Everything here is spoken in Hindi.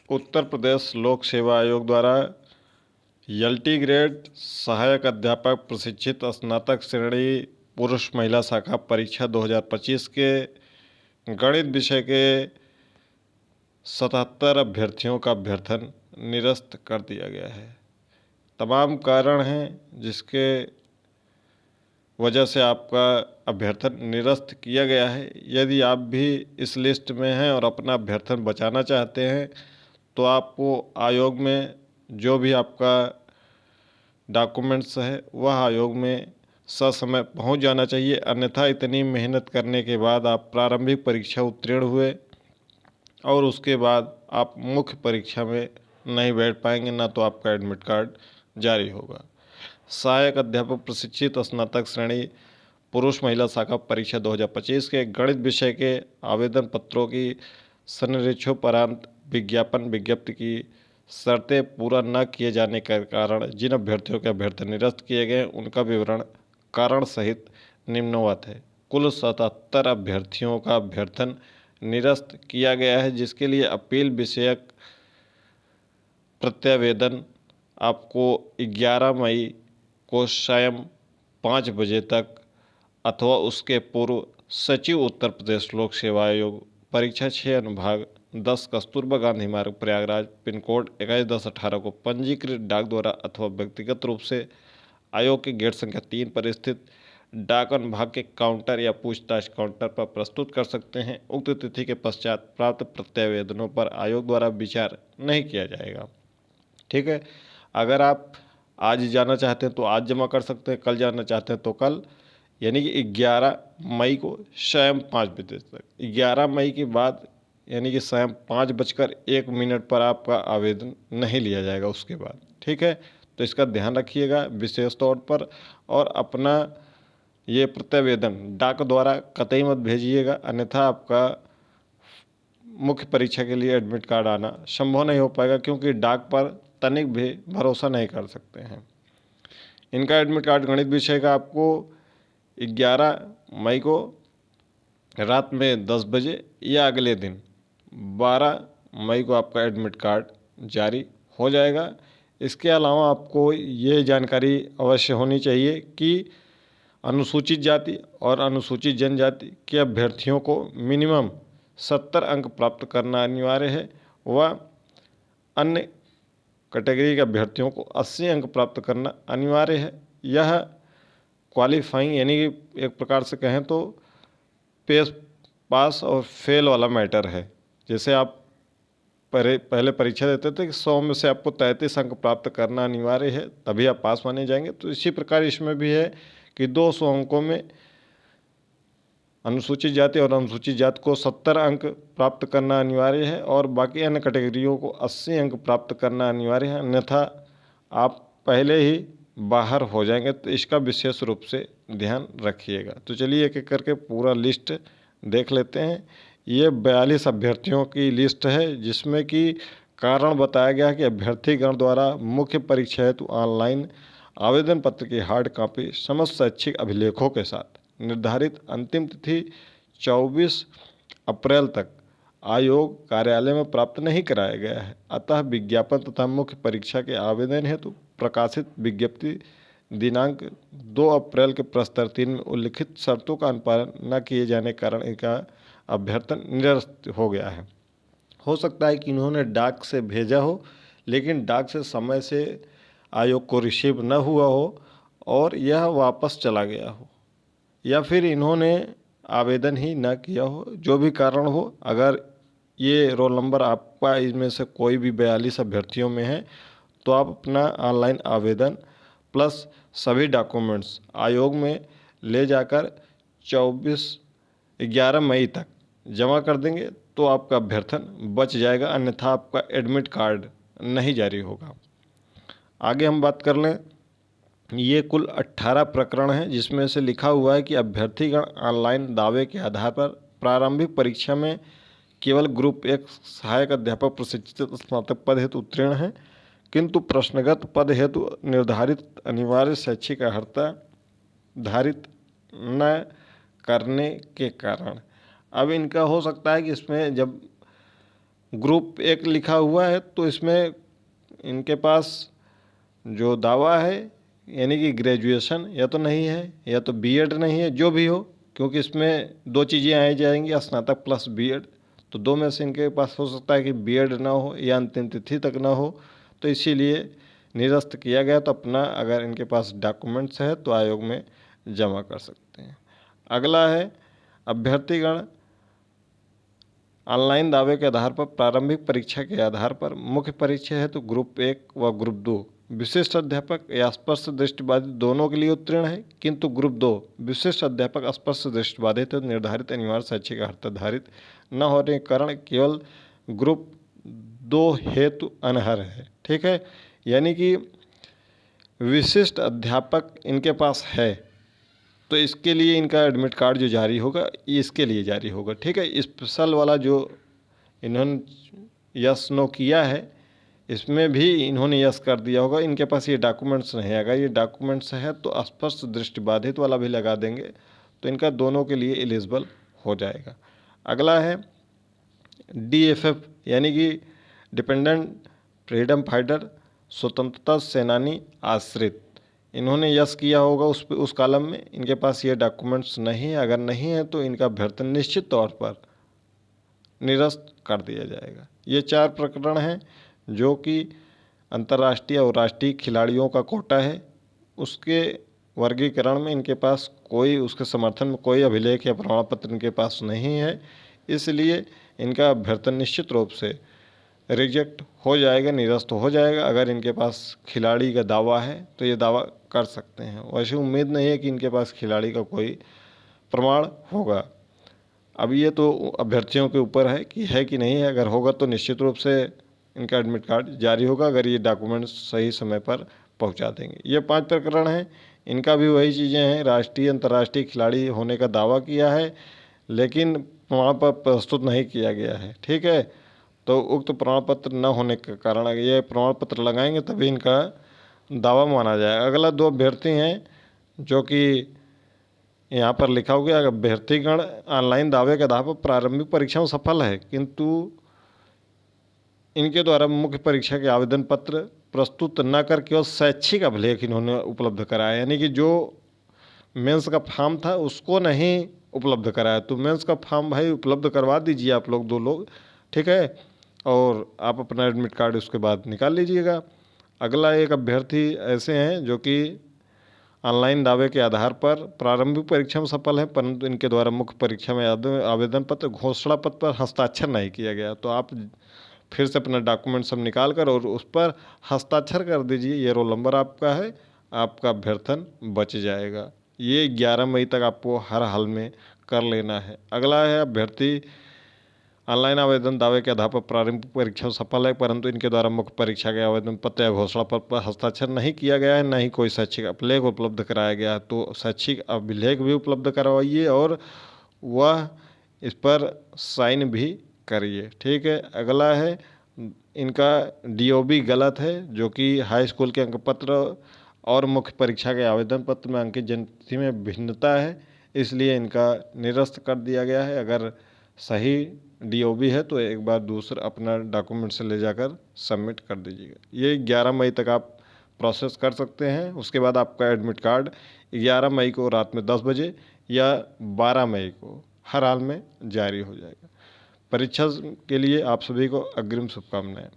उत्तर प्रदेश लोक सेवा आयोग द्वारा एलटी ग्रेड सहायक अध्यापक प्रशिक्षित स्नातक श्रेणी पुरुष महिला शाखा परीक्षा 2025 के गणित विषय के 77 अभ्यर्थियों का अभ्यर्थन निरस्त कर दिया गया है। तमाम कारण हैं जिसके वजह से आपका अभ्यर्थन निरस्त किया गया है। यदि आप भी इस लिस्ट में हैं और अपना अभ्यर्थन बचाना चाहते हैं तो आपको आयोग में जो भी आपका डॉक्यूमेंट्स है वह आयोग में ससमय पहुंच जाना चाहिए, अन्यथा इतनी मेहनत करने के बाद आप प्रारंभिक परीक्षा उत्तीर्ण हुए और उसके बाद आप मुख्य परीक्षा में नहीं बैठ पाएंगे, ना तो आपका एडमिट कार्ड जारी होगा। सहायक अध्यापक प्रशिक्षित स्नातक श्रेणी पुरुष महिला शाखा परीक्षा 2025 के गणित विषय के आवेदन पत्रों की संनिरीक्षोपरांत विज्ञापन विज्ञप्ति की शर्तें पूरा न किए जाने के कारण जिन अभ्यर्थियों के अभ्यर्थन निरस्त किए गए उनका विवरण कारण सहित निम्नवत है। कुल 77 अभ्यर्थियों का अभ्यर्थन निरस्त किया गया है, जिसके लिए अपील विषयक प्रत्यावेदन आपको 11 मई को शाम 5 बजे तक अथवा उसके पूर्व सचिव उत्तर प्रदेश लोक सेवा आयोग परीक्षा 6 अनुभाग 10 कस्तूरबा गांधी मार्ग प्रयागराज पिन कोड 211018 को पंजीकृत डाक द्वारा अथवा व्यक्तिगत रूप से आयोग के गेट संख्या 3 पर स्थित डाक अनुभाग के काउंटर या पूछताछ काउंटर पर प्रस्तुत कर सकते हैं। उक्त तिथि के पश्चात प्राप्त प्रत्यावेदनों पर आयोग द्वारा विचार नहीं किया जाएगा। ठीक है, अगर आप आज जाना चाहते हैं तो आज जमा कर सकते हैं, कल जाना चाहते हैं तो कल, यानी कि 11 मई को शाम 5 बजे तक। 11 मई के बाद यानी कि शाम 5:01 पर आपका आवेदन नहीं लिया जाएगा उसके बाद। ठीक है, तो इसका ध्यान रखिएगा विशेष तौर पर, और अपना ये प्रत्यावेदन डाक द्वारा कतई मत भेजिएगा, अन्यथा आपका मुख्य परीक्षा के लिए एडमिट कार्ड आना संभव नहीं हो पाएगा, क्योंकि डाक पर तनिक भी भरोसा नहीं कर सकते हैं। इनका एडमिट कार्ड गणित विषय का आपको 11 मई को रात में 10 बजे या अगले दिन 12 मई को आपका एडमिट कार्ड जारी हो जाएगा। इसके अलावा आपको ये जानकारी अवश्य होनी चाहिए कि अनुसूचित जाति और अनुसूचित जनजाति के अभ्यर्थियों को मिनिमम 70 अंक प्राप्त करना अनिवार्य है व अन्य कैटेगरी के अभ्यर्थियों को 80 अंक प्राप्त करना अनिवार्य है। यह क्वालिफाइंग यानी कि एक प्रकार से कहें तो पास और फेल वाला मैटर है। जैसे आप पहले परीक्षा देते थे कि 100 में से आपको 33 अंक प्राप्त करना अनिवार्य है, तभी आप पास माने जाएंगे, तो इसी प्रकार इसमें भी है कि 200 अंकों में अनुसूचित जाति और अनुसूचित जाति को 70 अंक प्राप्त करना अनिवार्य है और बाकी अन्य कैटेगरियों को 80 अंक प्राप्त करना अनिवार्य है, अन्यथा आप पहले ही बाहर हो जाएंगे। तो इसका विशेष रूप से ध्यान रखिएगा। तो चलिए एक एक करके पूरा लिस्ट देख लेते हैं। ये 42 अभ्यर्थियों की लिस्ट है, जिसमें कि कारण बताया गया है कि अभ्यर्थीगण द्वारा मुख्य परीक्षा हेतु ऑनलाइन आवेदन पत्र की हार्ड कॉपी समस्त शैक्षिक अभिलेखों के साथ निर्धारित अंतिम तिथि 24 अप्रैल तक आयोग कार्यालय में प्राप्त नहीं कराया गया है। अतः विज्ञापन तथा मुख्य परीक्षा के आवेदन हेतु प्रकाशित विज्ञप्ति दिनांक 2 अप्रैल के प्रस्तर 3 में उल्लिखित शर्तों का अनुपालन न किए जाने के कारण इनका अभ्यर्थन निरस्त हो गया है। हो सकता है कि इन्होंने डाक से भेजा हो, लेकिन डाक से समय से आयोग को रिसीव न हुआ हो और यह वापस चला गया हो, या फिर इन्होंने आवेदन ही न किया हो। जो भी कारण हो, अगर ये रोल नंबर आपका इसमें से कोई भी 42 अभ्यर्थियों में है तो आप अपना ऑनलाइन आवेदन प्लस सभी डॉक्यूमेंट्स आयोग में ले जाकर 11 मई तक जमा कर देंगे तो आपका अभ्यर्थन बच जाएगा, अन्यथा आपका एडमिट कार्ड नहीं जारी होगा। आगे हम बात कर लें। ये कुल 18 प्रकरण हैं, जिसमें से लिखा हुआ है कि अभ्यर्थीगण ऑनलाइन दावे के आधार पर प्रारंभिक परीक्षा में केवल ग्रुप 1 सहायक अध्यापक प्रशिक्षित स्नातक पद हेतु उत्तीर्ण हैं, किंतु प्रश्नगत पद हेतु निर्धारित अनिवार्य शैक्षिक अर्हता धारित न करने के कारण अब इनका हो सकता है कि इसमें जब ग्रुप 1 लिखा हुआ है तो इसमें इनके पास जो दावा है यानी कि ग्रेजुएशन या तो नहीं है या तो बीएड नहीं है, जो भी हो, क्योंकि इसमें 2 चीज़ें आ जाएंगी, स्नातक प्लस बीएड। तो 2 में से इनके पास हो सकता है कि बीएड ना हो या अंतिम तिथि तक ना हो, तो इसीलिए निरस्त किया गया। तो अपना अगर इनके पास डॉक्यूमेंट्स है तो आयोग में जमा कर सकते हैं। अगला है अभ्यर्थीगण ऑनलाइन दावे के आधार पर प्रारंभिक परीक्षा के आधार पर मुख्य परीक्षा है तो ग्रुप 1 व ग्रुप 2 विशिष्ट अध्यापक या स्पष्ट दृष्टिबाधित दोनों के लिए उत्तीर्ण है, किंतु ग्रुप 2 विशिष्ट अध्यापक स्पष्ट दृष्टिबाधित है निर्धारित अनिवार्य शैक्षिक अर्हता धारित न होने के कारण केवल ग्रुप 2 हेतु अनर्ह है। ठीक है, यानी कि विशिष्ट अध्यापक इनके पास है तो इसके लिए इनका एडमिट कार्ड जो जारी होगा ये इसके लिए जारी होगा। ठीक है, स्पेशल वाला जो इन्होंने यस नो किया है इसमें भी इन्होंने यस कर दिया होगा, इनके पास ये डॉक्यूमेंट्स नहीं है। अगर ये डॉक्यूमेंट्स है तो स्पष्ट दृष्टिबाधित वाला भी लगा देंगे तो इनका दोनों के लिए एलिजिबल हो जाएगा। अगला है डीएफएफ यानी कि डिपेंडेंट फ्रीडम फाइटर, स्वतंत्रता सेनानी आश्रित, इन्होंने यस किया होगा उस कॉलम में। इनके पास ये डॉक्यूमेंट्स नहीं है, अगर नहीं है तो इनका अभ्यर्थन निश्चित तौर पर निरस्त कर दिया जाएगा। ये 4 प्रकरण हैं जो कि अंतर्राष्ट्रीय और राष्ट्रीय खिलाड़ियों का कोटा है, उसके वर्गीकरण में इनके पास कोई उसके समर्थन में कोई अभिलेख या प्रमाण पत्र इनके पास नहीं है, इसलिए इनका अभ्यर्थन निश्चित रूप से रिजेक्ट हो जाएगा, निरस्त हो जाएगा। अगर इनके पास खिलाड़ी का दावा है तो ये दावा कर सकते हैं, वैसे उम्मीद नहीं है कि इनके पास खिलाड़ी का कोई प्रमाण होगा। अब ये तो अभ्यर्थियों के ऊपर है कि नहीं है, अगर होगा तो निश्चित रूप से इनका एडमिट कार्ड जारी होगा अगर ये डॉक्यूमेंट्स सही समय पर पहुंचा देंगे। ये 5 प्रकरण हैं, इनका भी वही चीज़ें हैं, राष्ट्रीय अंतर्राष्ट्रीय खिलाड़ी होने का दावा किया है लेकिन प्रमाण पत्र प्रस्तुत नहीं किया गया है। ठीक है, तो उक्त प्रमाण पत्र न होने के कारण ये प्रमाण पत्र लगाएंगे तभी इनका दावा माना जाएगा। अगला 2 अभ्यर्थी हैं जो कि यहाँ पर लिखा हो गया, अभ्यर्थीगण ऑनलाइन दावे के आधार पर प्रारंभिक परीक्षा में सफल है किंतु इनके द्वारा मुख्य परीक्षा के आवेदन पत्र प्रस्तुत न कर केवल शैक्षिक अभिलेख इन्होंने उपलब्ध कराया, यानी कि जो मेंस का फॉर्म था उसको नहीं उपलब्ध कराया। तो मेंस का फॉर्म भाई उपलब्ध करवा दीजिए आप लोग 2 लोग, ठीक है, और आप अपना एडमिट कार्ड उसके बाद निकाल लीजिएगा। अगला एक अभ्यर्थी ऐसे हैं जो कि ऑनलाइन दावे के आधार पर प्रारंभिक परीक्षा में सफल है परंतु इनके द्वारा मुख्य परीक्षा में आवेदन पत्र घोषणा पत्र पर हस्ताक्षर नहीं किया गया। तो आप फिर से अपना डॉक्यूमेंट सब निकाल कर और उस पर हस्ताक्षर कर दीजिए, ये रोल नंबर आपका है, आपका अभ्यर्थन बच जाएगा। ये 11 मई तक आपको हर हाल में कर लेना है। अगला है अभ्यर्थी ऑनलाइन आवेदन दावे के आधार पर प्रारंभिक परीक्षा सफल है परंतु इनके द्वारा मुख्य परीक्षा के आवेदन पत्र या घोषणा पत्र पर हस्ताक्षर नहीं किया गया है, न ही कोई शैक्षिक अभिलेख उपलब्ध कराया गया है। तो शैक्षिक अभिलेख भी उपलब्ध करवाइए और वह इस पर साइन भी करिए। ठीक है, अगला है इनका डीओबी गलत है जो कि हाई स्कूल के अंक पत्र और मुख्य परीक्षा के आवेदन पत्र में अंकित जयंती में भिन्नता है, इसलिए इनका निरस्त कर दिया गया है। अगर सही डीओबी है तो एक बार दूसरा अपना डॉक्यूमेंट से ले जाकर सबमिट कर दीजिएगा। ये 11 मई तक आप प्रोसेस कर सकते हैं। उसके बाद आपका एडमिट कार्ड 11 मई को रात में 10 बजे या 12 मई को हर हाल में जारी हो जाएगा। परीक्षा के लिए आप सभी को अग्रिम शुभकामनाएं।